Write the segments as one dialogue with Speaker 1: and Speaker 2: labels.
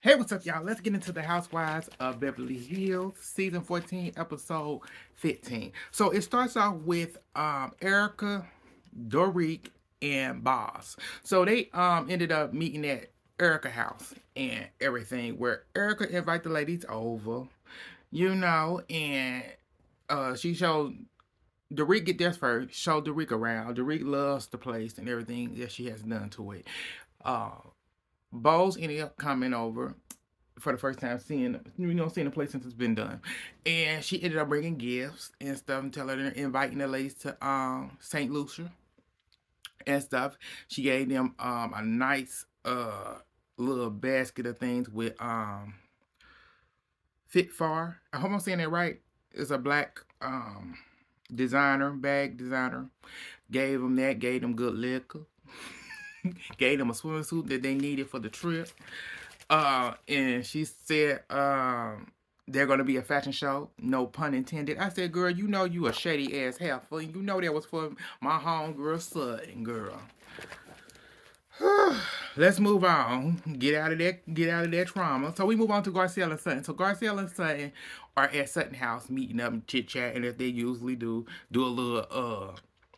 Speaker 1: Hey, what's up, y'all? Let's get into the Housewives of Beverly Hills, season 14, episode 15. So it starts off with Erica, Dorique, and Boss. So they ended up meeting at Erica house and everything, where Erica invited the ladies over, and she showed Dorique get there first, showed Dorique around. Dorique loves the place and everything that she has done to it. Uh Bose ended up coming over for the first time, seeing the place since it's been done, and she ended up bringing gifts and stuff, and telling her, inviting the ladies to Saint Lucia and stuff. She gave them a nice little basket of things with Fit Far. I hope I'm saying that right. It's a black bag designer. Gave them that. Gave them good liquor. Gave them a swimsuit that they needed for the trip. And she said, they're gonna be a fashion show, no pun intended. I said, girl, you know you a shady ass heifer. You know that was for my homegirl Sutton, girl. Let's move on. Get out of that trauma. So we move on to Garcelle and Sutton. So Garcelle and Sutton are at Sutton house meeting up and chit chatting as they usually do a little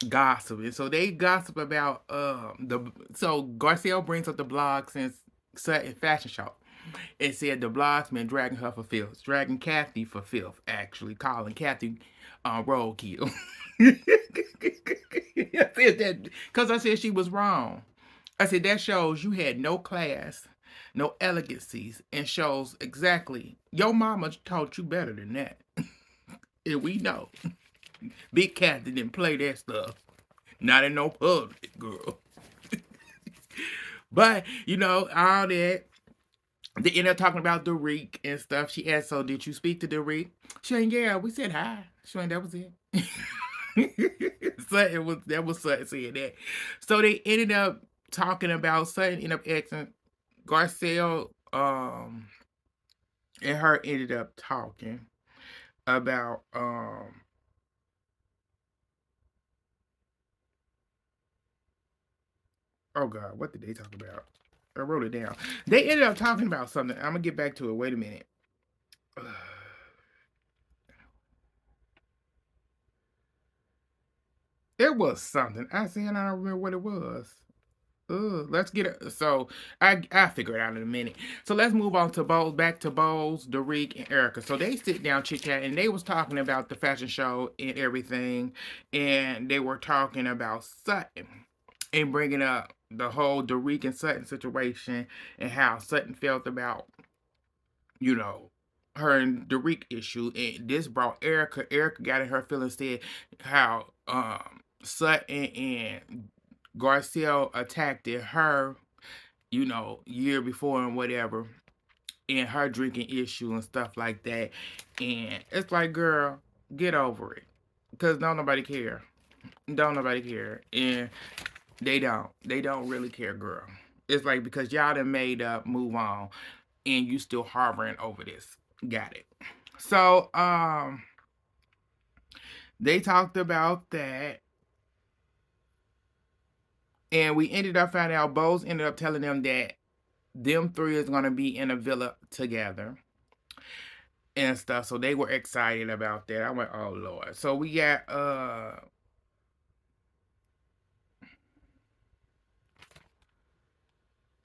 Speaker 1: gossip. And so they gossip about Garcelle brings up the blog since Sutton fashion show. It said the blog's been dragging her for filth, dragging Kathy for filth, actually calling Kathy roadkill. I said that because I said she was wrong. I said that shows you had no class, no elegancies, and shows exactly your mama taught you better than that. And we know Big Kathy didn't play that stuff. Not in no public, girl. But all that. They ended up talking about Dorique and stuff. She asked, so did you speak to Dorique? She ain't, yeah, we said hi. She ain't, that was it. That was Sutton saying that. So they ended up talking about Sutton ended up asking Garcelle, and her ended up talking about oh God, what did they talk about? I wrote it down. They ended up talking about something. I'm gonna get back to it. Wait a minute. It was something. I said I don't remember what it was. Let's get it. So I figure it out in a minute. So let's move on to back to Bowles, Dorique, and Erica. So they sit down chit chat, and they was talking about the fashion show and everything, and they were talking about Sutton and bringing up the whole Dorique and Sutton situation and how Sutton felt about you know her and Dorique issue, and this brought Erica. Erica got in her feelings, said how Sutton and Garcelle attacked her, year before and whatever, and her drinking issue and stuff like that. And it's like, girl, get over it. Because don't nobody care. Don't nobody care. And they don't. They don't really care, girl. It's like, because y'all done made up, move on, and you still harboring over this. Got it. So, they talked about that. And we ended up finding out, Bose ended up telling them that them three is going to be in a villa together and stuff. So they were excited about that. I went, oh, Lord. So we got,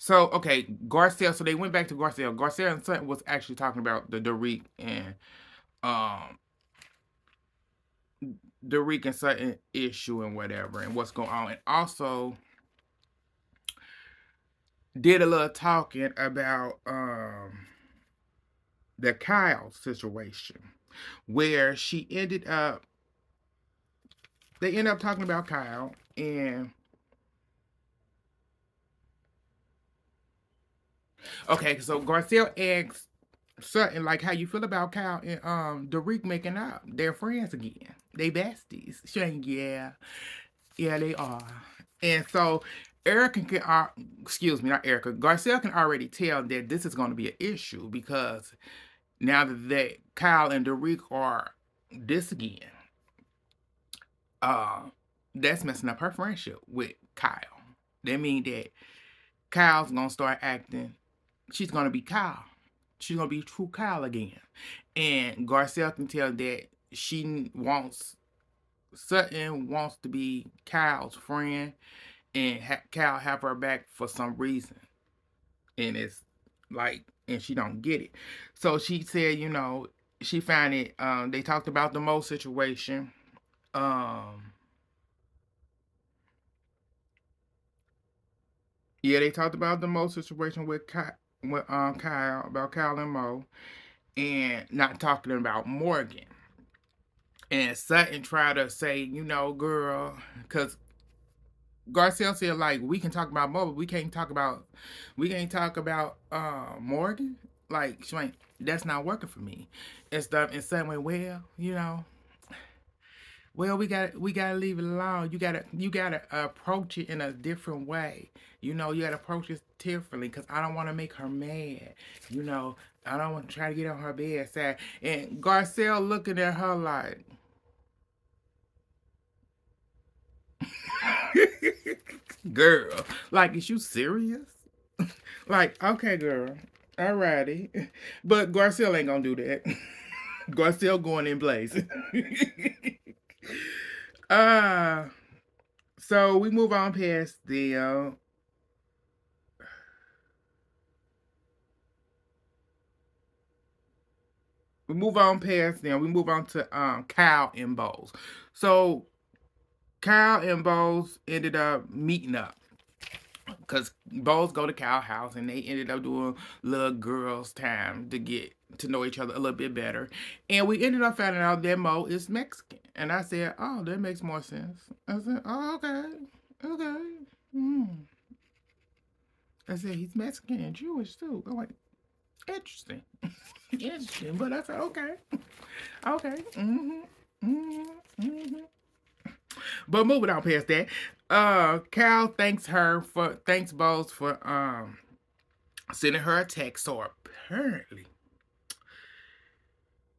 Speaker 1: okay, Garcelle. So they went back to Garcelle. Garcelle and Sutton was actually talking about the Dorique and Sutton issue and whatever and what's going on. And also did a little talking about the Kyle situation, where they ended up talking about Kyle, and okay, so Garcelle asked Sutton, like, how you feel about Kyle and Dorique making up? They're friends again. They besties. She ain't, yeah, they are. And so Erica can, excuse me, not Erica, Garcelle can already tell that this is going to be an issue, because now that Kyle and Dorique are this again, that's messing up her friendship with Kyle. That means that Kyle's gonna start acting she's gonna be Kyle. She's gonna be true Kyle again. And Garcelle can tell that she wants Sutton wants to be Kyle's friend, and Kyle have her back for some reason, and it's like, and she don't get it. So she said, she found it. They talked about the Mo situation. Um, yeah, they talked about the Mo situation with Kyle, about Kyle and Mo, and not talking about Morgan. And Sutton tried to say, girl, because Garcelle said, like, we can talk about Mo, but we can't talk about Morgan. Like, she ain't, that's not working for me and stuff. And Sutton went, well, we gotta leave it alone. You gotta approach it in a different way. You gotta approach it differently, because I don't want to make her mad. You know, I don't want to try to get on her bad side. And Garcelle looking at her like, girl, like, is you serious? Like, okay, girl, alrighty, but Garcelle ain't gonna do that. Garcelle going in place. uh so we move on past the we move on past them. We move on to Kyle and Bowles. So Kyle and Bowles ended up meeting up, because Bowles go to Kyle's house, and they ended up doing little girls' time to get to know each other a little bit better. And we ended up finding out that Mo is Mexican. And I said, oh, that makes more sense. I said, oh, okay. Okay. Mm. I said, he's Mexican and Jewish too. I'm like, interesting. Interesting. But I said, okay. Okay. But moving on past that, Cal thanks Bose for sending her a text. So apparently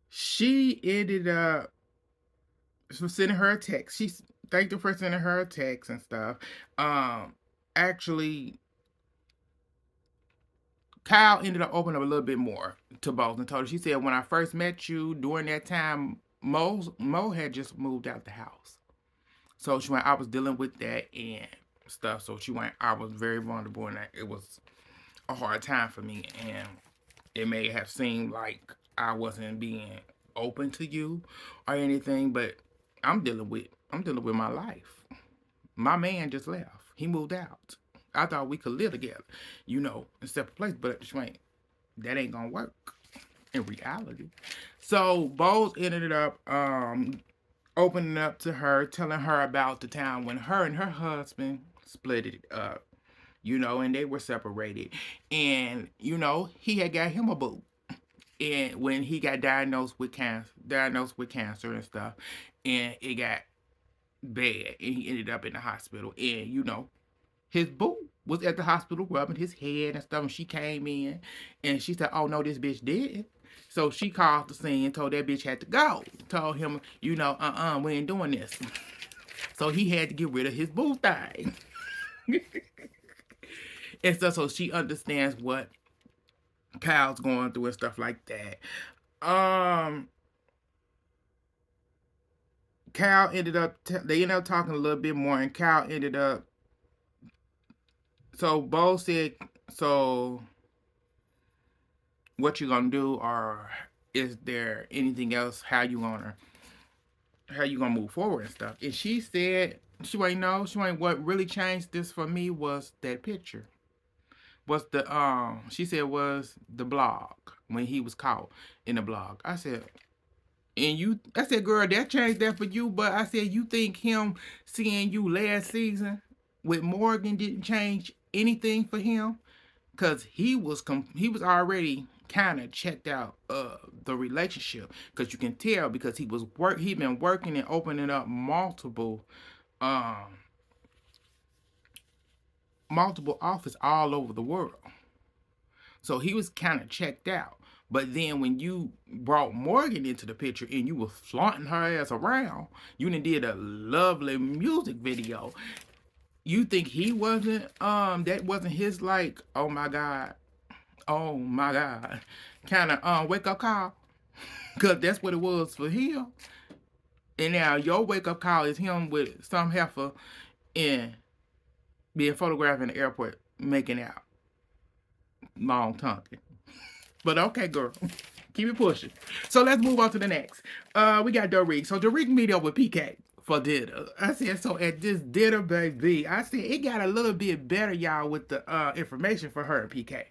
Speaker 1: she ended up sending her a text. She thanked her for sending her a text and stuff. Actually, Kyle ended up opening up a little bit more to Bose and told her, she said, when I first met you during that time, Mo had just moved out the house. So she went, I was dealing with that and stuff. So she went, I was very vulnerable, and it was a hard time for me. And it may have seemed like I wasn't being open to you or anything, but I'm dealing with my life. My man just left. He moved out. I thought we could live together, in separate places, but she went, that ain't gonna work in reality. So Bose ended up opening up to her, telling her about the time when her and her husband split it up, and they were separated. And, he had got him a boo. And when he got diagnosed with cancer and stuff, and it got bad, and he ended up in the hospital. And, his boo was at the hospital rubbing his head and stuff, and she came in, and she said, oh, no, this bitch didn't. So she called the scene and told that bitch had to go. Told him, we ain't doing this. So he had to get rid of his boo thing. And stuff, so she understands what Kyle's going through and stuff like that. Kyle ended up, they ended up talking a little bit more, and Kyle ended up, so Bo said, so what you gonna do, or is there anything else, how you gonna move forward and stuff? And she said, what really changed this for me was that picture. Was she said was the blog, when he was caught in the blog. I said, girl, that changed that for you, but I said, you think him seeing you last season with Morgan didn't change anything for him? Because he was already kind of checked out the relationship, because you can tell, because he been working and opening up multiple office all over the world. So he was kind of checked out. But then when you brought Morgan into the picture and you were flaunting her ass around, you did a lovely music video. You think he wasn't, that wasn't his, like, oh my God, Oh my God. Kind of wake up call. Because that's what it was for him. And now your wake up call is him with some heifer and being photographed in the airport making out. Long tongue. But okay, girl. Keep it pushing. So let's move on to the next. We got Dorik. So Dorik meet up with PK for dinner. I said, so at this dinner, baby, I said it got a little bit better, y'all, with the information for her and PK.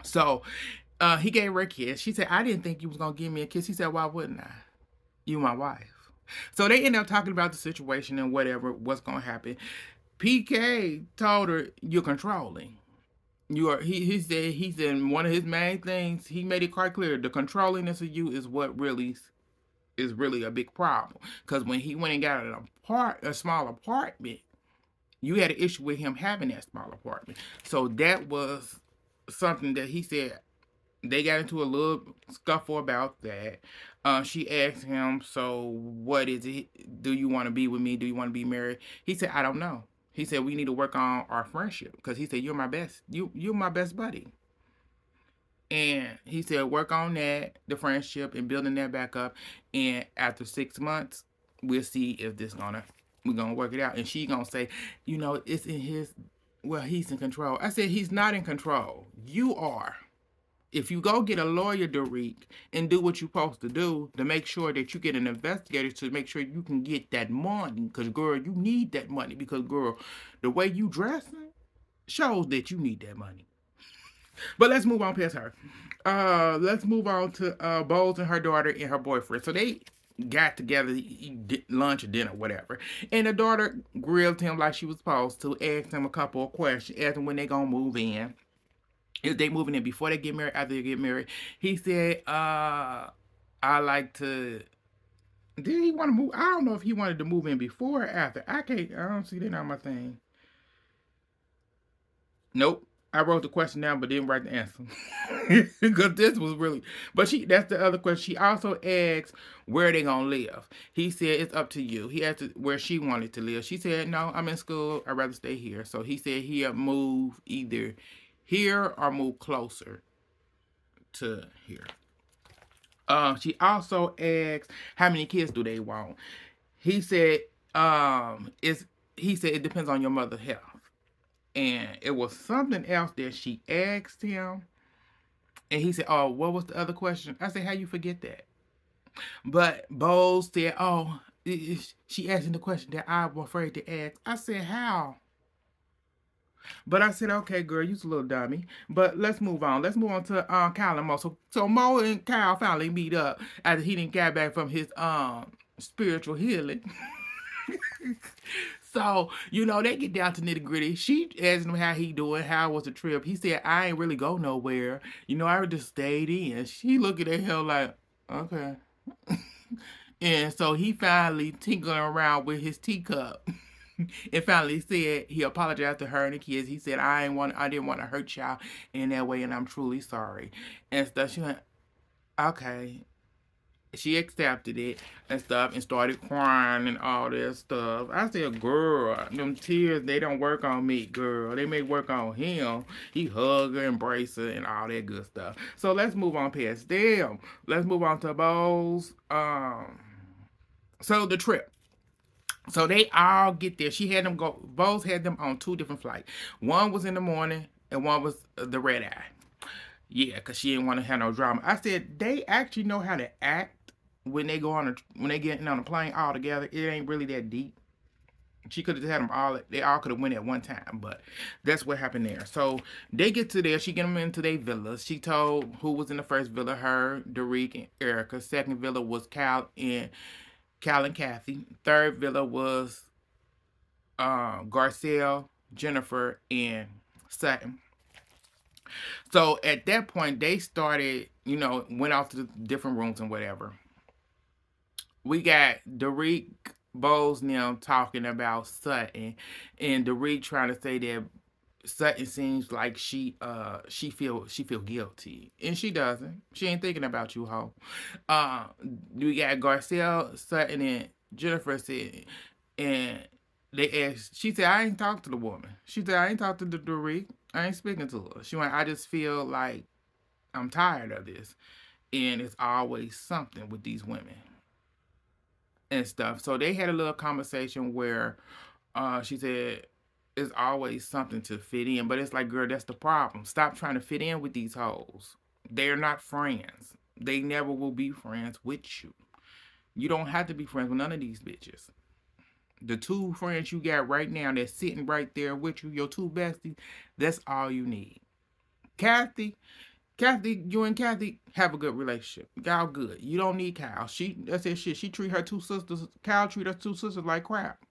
Speaker 1: So he gave her a kiss. She said, I didn't think you was gonna give me a kiss. He said, why wouldn't I? You my wife. So they ended up talking about the situation and whatever, what's gonna happen. PK told her, you're controlling. You are he said one of his main things, he made it quite clear, the controllingness of you is what really is really a big problem. Because when he went and got a small apartment, you had an issue with him having that small apartment. So that was something that he said they got into a little scuffle about that. She asked him, so what is it? Do you want to be with me? Do you want to be married? He said, I don't know. He said, we need to work on our friendship. Because he said, you're my best. You're my best buddy. And he said, work on that, the friendship, and building that back up. And after 6 months, we'll see if we're gonna work it out. And she gonna say, it's in his, well, he's in control. I said, he's not in control. You are. If you go get a lawyer, Dorik, and do what you're supposed to do to make sure that you get an investigator to make sure you can get that money, because, girl, you need that money, because, girl, the way you dressing shows that you need that money. But let's move on past her. Let's move on to Bowles and her daughter and her boyfriend. So they got together to eat lunch or dinner, whatever. And the daughter grilled him like she was supposed to, asked him a couple of questions, asked him when they gonna move in. If they moving in before they get married, after they get married. He said, I like to. Did he want to move? I don't know if he wanted to move in before or after. I don't see that on my thing. Nope. I wrote the question down but didn't write the answer. Because this was really. But that's the other question. She also asked where they gonna live. He said it's up to you. He asked where she wanted to live. She said, no, I'm in school. I'd rather stay here. So he said he'll move either here or move closer to here. She also asked how many kids do they want. He said it depends on your mother's health. And it was something else that she asked him. And he said, oh, what was the other question? I said, how you forget that? But Bowles said, oh, she asked him the question that I was afraid to ask. I said, how? But I said, okay, girl, you's a little dummy. But let's move on. Let's move on to Kyle and Mo. So Mo and Kyle finally meet up after he didn't get back from his spiritual healing. So, they get down to nitty gritty. She asked him how he doing, how was the trip. He said, I ain't really go nowhere. I just stayed in. She looking at him like, okay. And so he finally tinkering around with his teacup. And finally said he apologized to her and the kids. He said, I didn't want to hurt y'all in that way, and I'm truly sorry. And stuff. She went, okay. She accepted it and stuff and started crying and all that stuff. I said, girl, them tears, they don't work on me, girl. They may work on him. He hug her, embrace her, and all that good stuff. So let's move on past them. Let's move on to Bowles. So the trip. So they all get there. She had them go. Bowles had them on 2 different flights. One was in the morning, and one was the red eye. Yeah, because she didn't want to have no drama. I said they actually know how to act when they get on a plane all together. It ain't really that deep. She could have had them all. They all could have went at one time, but that's what happened there. So they get to there. She get them into their villas. She told who was in the first villa, her, Dorik, and Erica. Second villa was Cal and Kathy. Third villa was Garcelle, Jennifer, and Sutton. So at that point, they started, went off to the different rooms and whatever. We got Dorik, Bowles now talking about Sutton, and Dorik trying to say that Sutton seems like she feel guilty, and she doesn't. She ain't thinking about you, ho. We got Garcelle, Sutton, and Jennifer said, and They asked, she said, I ain't talked to the woman. She said, I ain't talked to the Dorit. I ain't speaking to her. She went, I just feel like I'm tired of this. And it's always something with these women and stuff. So they had a little conversation where she said, it's always something to fit in. But it's like, girl, that's the problem. Stop trying to fit in with these hoes. They're not friends. They never will be friends with you. You don't have to be friends with none of these bitches. The two friends you got right now that's sitting right there with you, your two besties, that's all you need. Kathy, you and Kathy have a good relationship. Y'all good. You don't need Kyle. That's that shit. She treat her two sisters. Kyle treat her two sisters like crap.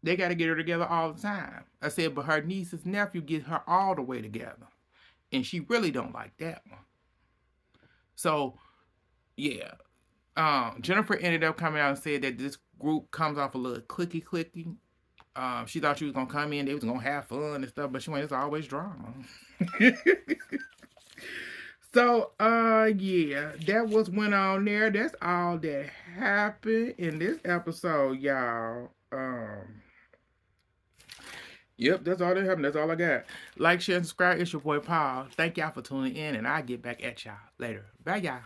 Speaker 1: They got to get her together all the time. I said, but her niece's nephew get her all the way together, and she really don't like that one. So yeah, Jennifer ended up coming out and said that this group comes off a little clicky. She thought she was gonna come in, they was gonna have fun and stuff, but she went, it's always drama. So, yeah, that was went on there. That's all that happened in this episode, y'all. Yep, that's all that happened. That's all I got. Like, share, and subscribe. It's your boy Paul. Thank y'all for tuning in, and I'll get back at y'all later. Bye, y'all.